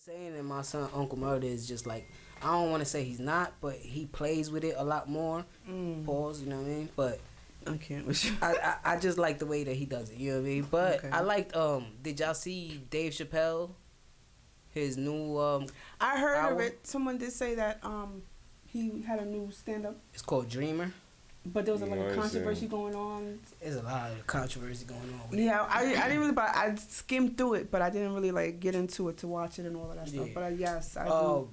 saying that my son Uncle Murder is just like, I don't want to say he's not, but he plays with it a lot more. Pause, you know what I mean? But I can't with you. I just like the way that he does it, you know what I mean? But Okay. I liked did y'all see Dave Chappelle? His new I heard album? of it. Someone did say that he had a new stand up, It's called Dreamer. but there was like a Nice, controversy going on. There's a lot of controversy going on with Yeah, I didn't really, but I skimmed through it, but I didn't really like get into it to watch it and all of that stuff. Yeah. But yes, I it. do.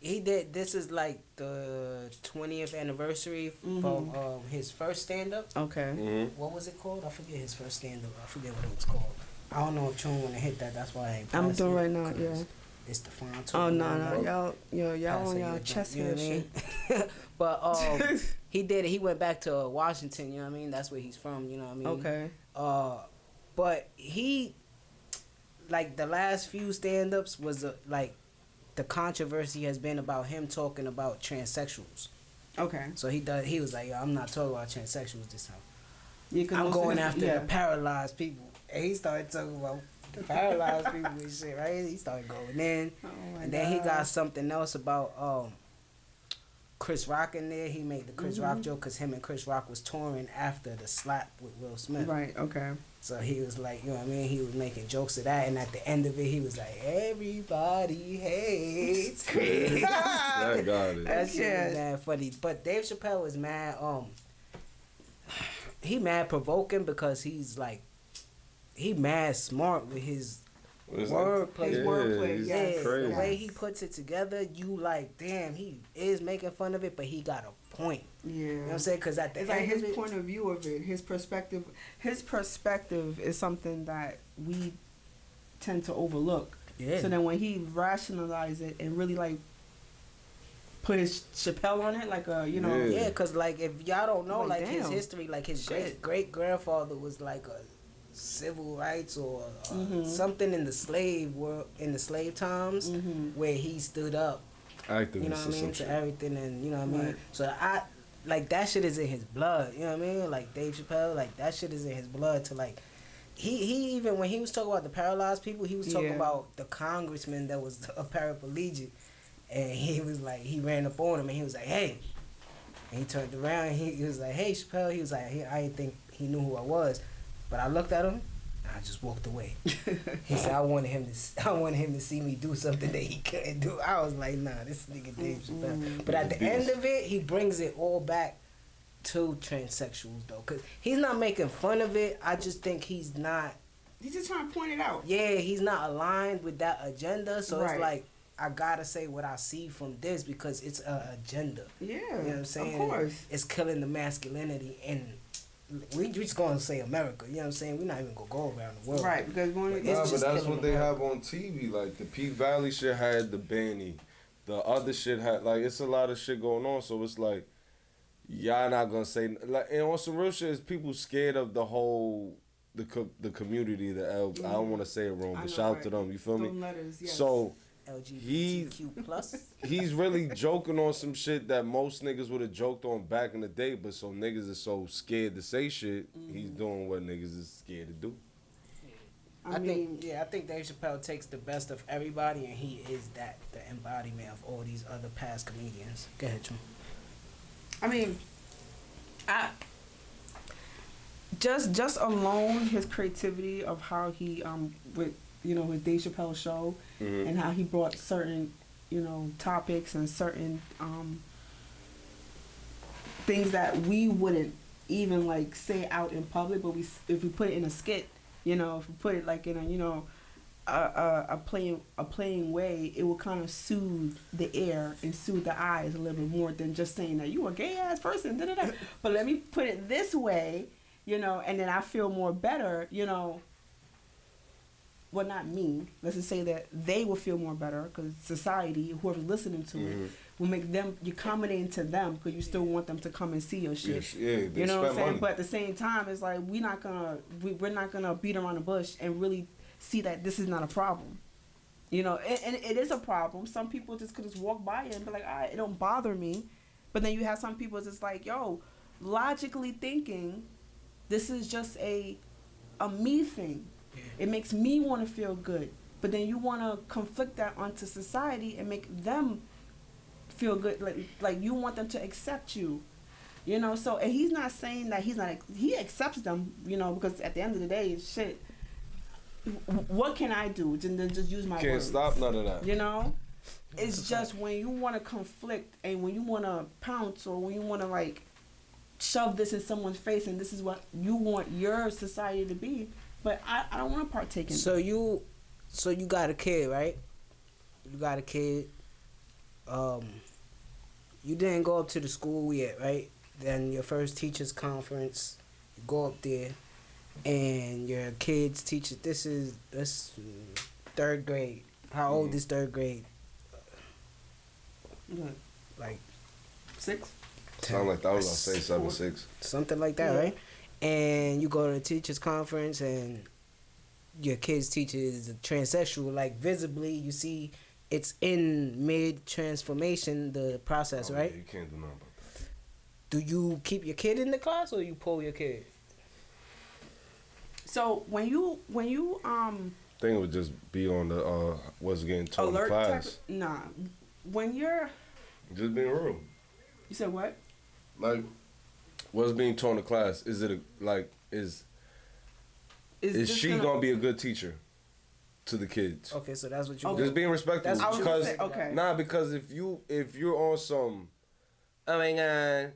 He did. This is like the 20th anniversary from his first stand up. Okay. Mm-hmm. What was it called? I forget his first stand up. I forget what it was called. I don't know if Chun wanna hit that. That's why I ain't. I'm passing doing it, right now. 'cause Yeah. It's the fine Oh tune, no, y'all on y'all Passing chest you know hair what I shit. mean? But he did it. He went back to Washington. You know what I mean? That's where he's from. You know what I mean? Okay. But he, like the last few stand-ups was like the controversy has been about him talking about transsexuals. Okay. So he was like, yo, I'm not talking about transsexuals this time. Yeah, 'cause I'm most going of- after yeah. the paralyzed people. And he started talking about the paralyzed people and shit, right? He started going in. Oh my And then he God. got something else about Chris Rock in there. He made the Chris Rock joke because him and Chris Rock was touring after the slap with Will Smith. Right. Okay. So he was like, you know what I mean? He was making jokes of that. And at the end of it, he was like, everybody hates Chris. That got it. That shit Yeah. was mad funny. But Dave Chappelle was mad, he mad provoking because he's like, he mad smart with his wordplay. His wordplay, he's yes. Yeah, crazy. the way he puts it together, you like, damn, he is making fun of it, but he got a point. Yeah. You know what I'm saying? Because at the It's end like his of it, point of view of it, his perspective. His perspective is something that we tend to overlook. yeah. So then when he rationalized it and really like put his Chappelle on it, like Yeah. Yeah, because like if y'all don't know, Like, like his damn. history, like his Shit. great grandfather was like a civil rights or Mhm. something in the slave world, in the slave times, where he stood up, Activist you know what I or mean, some to shit. everything, and you know what I mean. Right. So I like that shit is in his blood, you know what I mean. Like Dave Chappelle, like that shit is in his blood to like. He even when he was talking about the paralyzed people, he was talking Yeah. about the congressman that was a paraplegic. And he was like, he ran up on him and he was like, hey. And he turned around and he was like, hey, Chappelle. He was like, I didn't think he knew who I was. But I looked at him and I just walked away. He said, I wanted him to see me do something that he couldn't do. I was like, nah, this nigga Dave Chappelle. But at the end of it, he brings it all back to transsexuals, though. Because he's not making fun of it. I just think he's not, he's just trying to point it out. yeah, he's not aligned with that agenda. So Right. it's like, I gotta say what I see from this because it's an agenda. Yeah. You know what I'm saying? Of course. It's killing the masculinity, and we just gonna say America. You know what I'm saying? We're not even gonna go around the world. Right, because when It's Nah, but just that's killing what they America. have on TV. Like the Peak Valley shit had the Benny, the other shit had like it's a lot of shit going on. So it's like y'all not gonna say like and on some real shit is people scared of the whole the community the L. I don't want to say it wrong, I but know, shout out right. to them. You feel Them me? letters, yes. So LGBTQ plus. he's really joking on some shit that most niggas would have joked on back in the day, but so niggas are so scared to say shit. He's doing what niggas is scared to do. I mean, I think Dave Chappelle takes the best of everybody, and he is the embodiment of all these other past comedians. Go ahead, Chum. I mean, I just alone his creativity of how he with his Dave Chappelle show and how he brought certain topics and certain things that we wouldn't even like say out in public, but if we put it in a skit, if we put it like in a playing way, it will kind of soothe the air and soothe the eyes a little bit more than just saying that you a gay ass person. Da, da, da. But let me put it this way, and then I feel more better, Well, not me. Let's just say that they will feel more better because society, whoever's listening to it, will make them. You're accommodating to them because you still want them to come and see your shit. Yeah, they you know what I'm spend saying? money. But at the same time, it's like we're not gonna beat around the bush and really see that this is not a problem. And it is a problem. Some people just could just walk by it and be like, all right, it don't bother me. But then you have some people just like, yo, logically thinking, this is just a me thing. It makes me want to feel good. but then you want to conflict that onto society and make them feel good, like you want them to accept you, you know. So, and he's not saying that he accepts them, you know, because at the end of the day, shit, what can I do? Just use my Can't words. stop none of that. You know, it's just when you want to conflict and when you want to pounce or when you want to like shove this in someone's face and this is what you want your society to be, but I don't want to partake in. So you got a kid, right? You got a kid. You didn't go up to the school yet, right? Then your first teachers conference, you go up there, and your kid's teacher. This third grade. How old is third grade? Like 6. Sound like that was gonna say 7, 6. Something like that, right? And you go to the teachers conference, and your kid's teacher is a transsexual. Like visibly, you see. It's in mid-transformation, the process, right? Yeah, you can't do nothing about that. Do you keep your kid in the class or you pull your kid? So when you I think it would just be on the what's getting taught in alert class. nah. When you're Just being real. You said what? Like, what's being taught in class? Is it is she gonna be a good teacher to the kids? Okay, so that's what you Just being respectful. That's what because say, okay. Nah, because if you're on some, oh my god,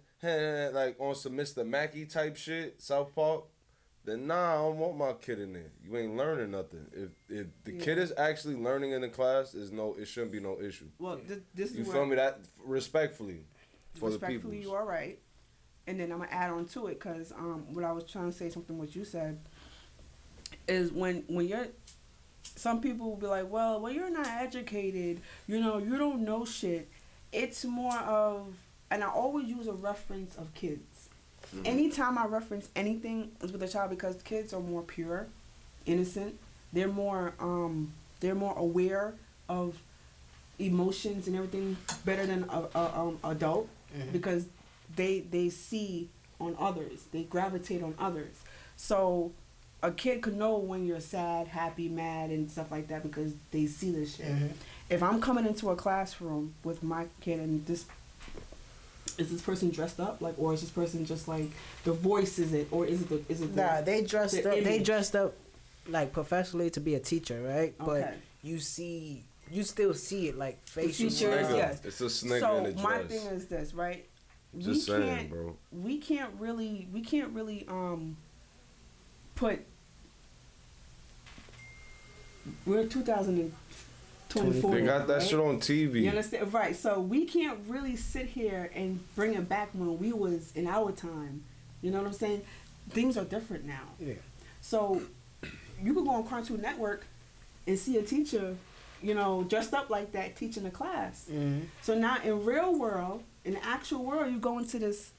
like on some Mr. Mackey type shit, South Park, then nah, I don't want my kid in there. You ain't learning nothing. If the kid is actually learning in the class, it shouldn't be no issue. Well, this You is feel me? That respectfully for the people. Respectfully, you are right. And then I'm gonna add on to it because what I was trying to say, something what you said, is when you're, some people will be like, well, you're not educated, you know, you don't know shit. It's more of, and I always use a reference of kids. Mm-hmm. Anytime I reference anything is with a child, because kids are more pure, innocent. They're more aware of emotions and everything better than a adult, mm-hmm. because they see on others, they gravitate on others. So a kid could know when you're sad, happy, mad, and stuff like that because they see this shit. Mm-hmm. If I'm coming into a classroom with my kid and is this person dressed up, like, or is this person just like the voice? Is it, or is it? Nah, they dressed up. Image? They dressed up like professionally to be a teacher, right? Okay. But you still see it like facial. Yes. It's a snake so in a dress. My thing is this, right? Just saying, bro. We can't really put. We're 2024. They got that right? shit on TV. You understand? Right. So we can't really sit here and bring it back when we was in our time. You know what I'm saying? Things are different now. Yeah. So you could go on Cartoon Network and see a teacher, you know, dressed up like that teaching a class. Mm-hmm. So now in real world, in the actual world, you go into this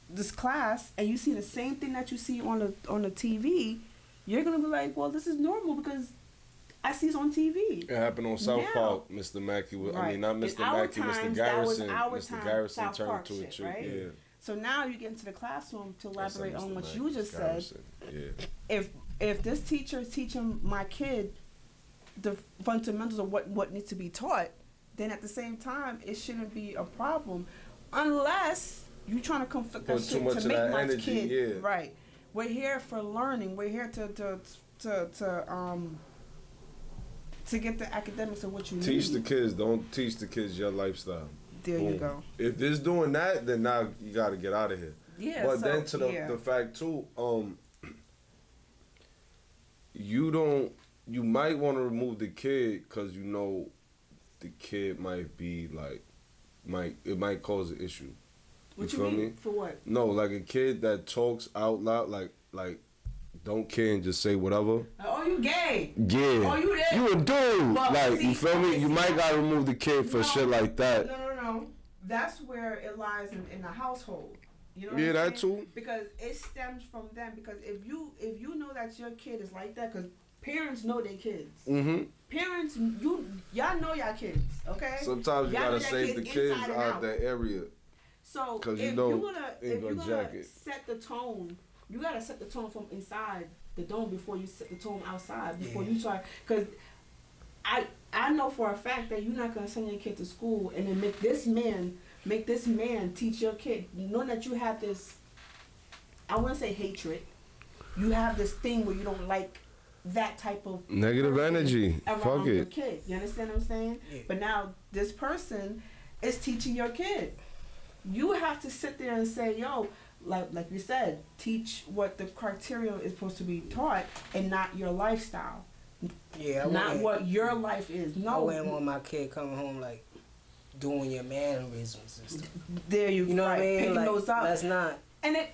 this class and you see the same thing that you see on the TV. You're gonna be like, well, this is normal because I see it on TV. It happened on South Park. Mr. Mackey, right. I mean, not Mr. Mackey, Mr. Garrison. Mr. Garrison turned into a chick. Right? Yeah. So now you get into the classroom to elaborate on what you just Garrison. said. Yeah. If this teacher is teaching my kid the fundamentals of what needs to be taught, then at the same time it shouldn't be a problem, unless you're trying to conflict that shit to make my kid. Yeah. Right. We're here for learning. We're here to get the academics of what you teach need. the kids. Don't teach the kids your lifestyle. There you go. If it's doing that, then now you got to get out of here. Yeah. But then to the fact too, you might want to remove the kid because you know the kid might be like, it might cause an issue. What you feel me? For what? No, like a kid that talks out loud, like don't care and just say whatever. Oh, you gay? Yeah. Oh, you there? You a dude. Well, like, see, you feel me? You might gotta remove the kid for shit like that. No. That's where it lies in the household. You know what yeah, I'm that saying? too. Because it stems from them. Because if you know that your kid is like that, because parents know their kids. Mm-hmm. Parents, y'all know y'all kids, okay? Sometimes you gotta save the kids out that area. So if you're gonna set the tone, you gotta set the tone from inside the dome before you set the tone outside, before you try. Because I know for a fact that you're not going to send your kid to school and then make this man teach your kid, knowing that you have this, I wouldn't say hatred, you have this thing where you don't like that type of negative energy. Fuck your it. kid. You understand what I'm saying? Yeah. But now this person is teaching your kid. You have to sit there and say, yo, like you said, teach what the criteria is supposed to be taught and not your lifestyle. Yeah, Not what your life is. No. I wouldn't want my kid coming home like doing your mannerisms and stuff. There you know what I mean? Picking Like, those up. that's not. I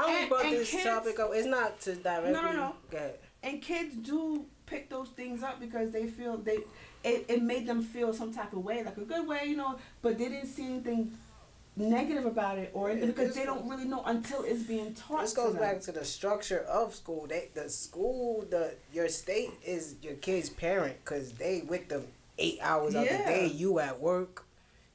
only brought this kids, topic up. It's not to directly. No. Go ahead. And kids do pick those things up because they feel it made them feel some type of way, like a good way, but they didn't see anything negative about it, or because they don't really know until it's being taught. This goes back to the structure of school. Your state is your kid's parent because they with them 8 hours of the day. You at work,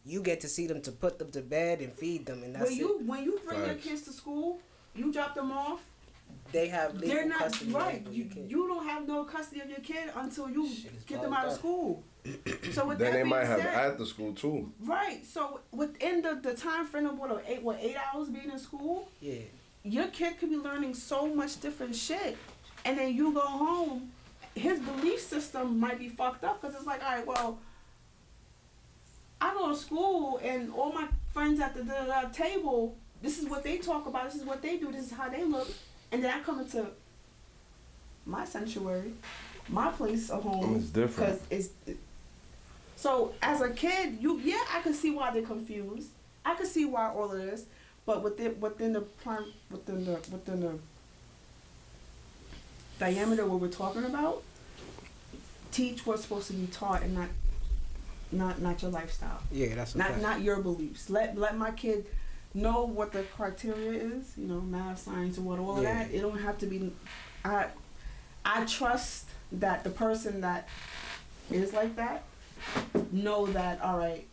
you get to see them to put them to bed and feed them, and that's when you bring your kids to school, you drop them off. They have legal They're not custody right. of your kid. You don't have no custody of your kid until you get them out of school. So with Then that they might being have said, after school too. right. So within the time frame of 8 hours being in school, Yeah. your kid could be learning so much different shit, and then you go home, his belief system might be fucked up because it's like, all right, well, I go to school and all my friends at the table, this is what they talk about, this is what they do, this is how they look, and then I come into my sanctuary, my place of home. It's different. So as a kid, I could see why they're confused. I could see why all of this, but within the diameter what we're talking about, teach what's supposed to be taught and not your lifestyle. Yeah, that's not your beliefs. Let my kid know what the criteria is. Math, science, or what all of that. It don't have to be. I trust that the person that is like that know that, all right,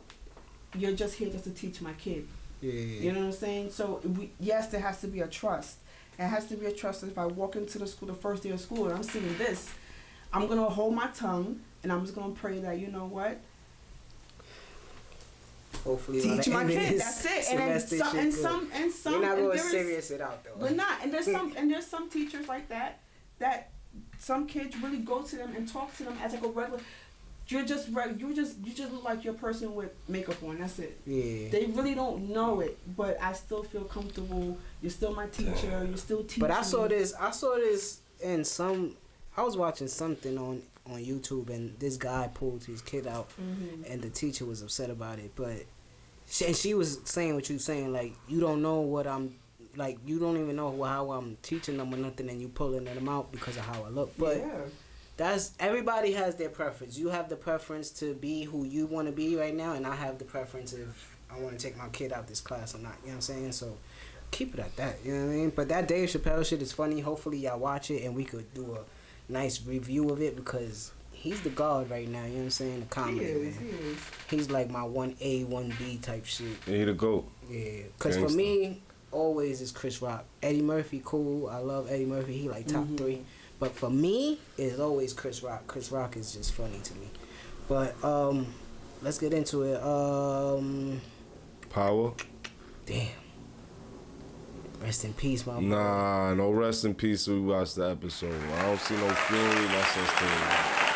you're just here just to teach my kid. Yeah. You know what I'm saying? So yes, there has to be a trust. It has to be a trust. If I walk into the school the first day of school and I'm seeing this, I'm gonna hold my tongue and I'm just gonna pray that, you know what? Hopefully, teach my kid. That's it. And some you're not going to serious it out though. We're not. And there's some teachers like that some kids really go to them and talk to them as like a regular. You just look like your person with makeup on. That's it. Yeah. They really don't know it, but I still feel comfortable. You're still my teacher. You're still teaching. But I saw this in some. I was watching something on YouTube, and this guy pulled his kid out, and the teacher was upset about it. But she was saying what you saying, like, you don't know what I'm, like, you don't even know how I'm teaching them or nothing, and you pulling them out because of how I look. But that's, everybody has their preference. You have the preference to be who you want to be right now, and I have the preference if I want to take my kid out this class or not. You know what I'm saying? So keep it at that. You know what I mean? But that Dave Chappelle shit is funny. Hopefully y'all watch it, and we could do a nice review of it because he's the god right now, you know what I'm saying? The comedy, man. He is. He's like my 1A, 1B type shit. Yeah, he the GOAT. Yeah, because for me, always is Chris Rock. Eddie Murphy, cool. I love Eddie Murphy. He like top 3. But for me, it's always Chris Rock. Chris Rock is just funny to me. But let's get into it. Power. Damn. Rest in peace, my boy. Nah, no rest in peace. We watched the episode. I don't see no fury, no such thing.